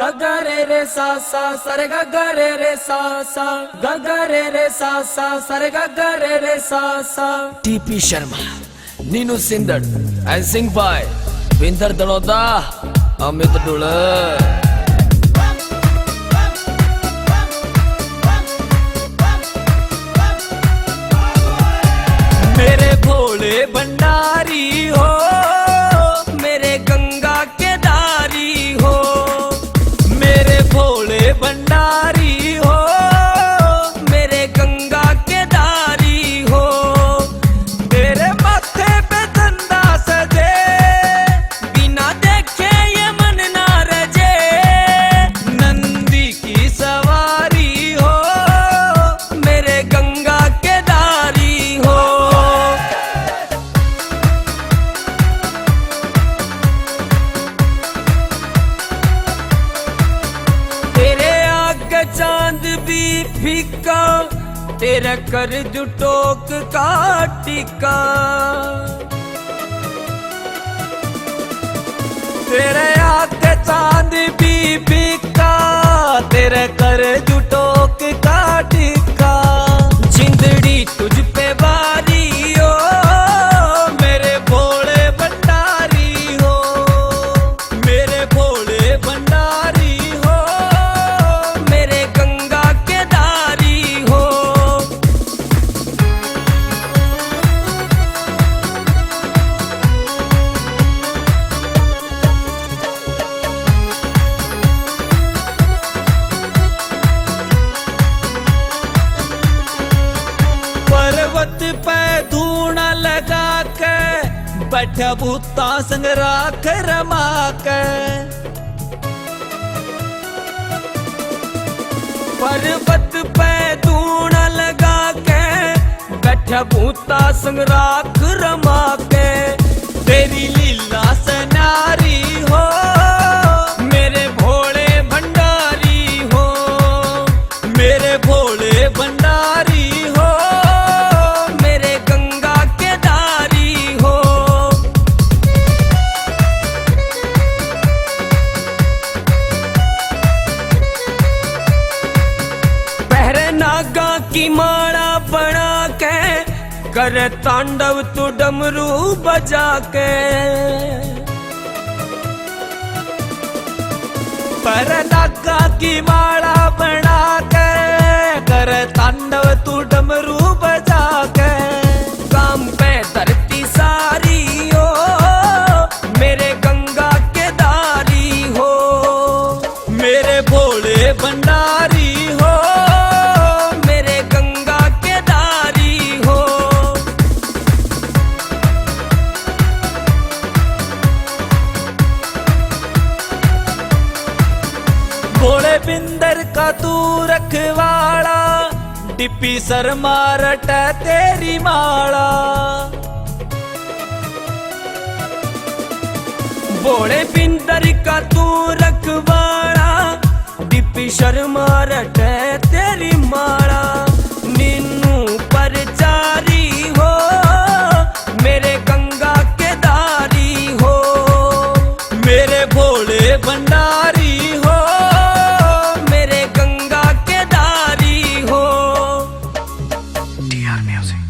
गगरे रे सा सा सरे गगरे रे सा सा गगरे रे सा सा सरे गगरे रे सा सा टीपी शर्मा नीनू सिंदड़ एंड सिंग बाय विंदर दड़ोदा अमित डुल मेरे भोले भंडारी हो मेरे गंगा के दारी हो मेरे भोले भंडारी हो मेरे गंगा के दारी हो तेरे माथे पे धंधा सजे बिना देखे ये मन ना रजे नंदी की सवारी हो मेरे गंगा के दारी हो तेरे आगे चांद भी फीका तेरे कर जुटोक का टिका तेरे आगे चांद भी फीका तेरे कर जुटोक का टिका जिंदड़ी तुझ पे बारी हो मेरे भोले भंडारी हो मेरे भोले भंडारी हो मेरे गंगा के दारी हो पर्वत पे धूना लगा के बैठा भूता संग राख रमा के पर्वत पे धूना लगा के बैठा भूता संग राख रमा के तेरी लीला सनारी हो मेरे भोले भंडारी हो मेरे भोले भंडारी हो मेरे गंगा के दारी हो पहरे नागा की माला बना के करे तांडव तू डमरू बजा के पहरे नागा की माला बना के करे तांडव तू डमरू बजा के काम पे धरती सारी हो मेरे गंगा के दारी हो मेरे भोले भंडारी हो मेरे गंगा के दारी हो भोले बिंदर का तू रखवाड़ा डिप्पी सर मारट तेरी माला भोले बिंदर का तू रखवाड़ा डिप्पी सर मारट तेरी माला नीनू परचारी हो मेरे गंगा के दारी हो मेरे भोले भंडारी हो मेरे गंगा के दारी हो TR Music।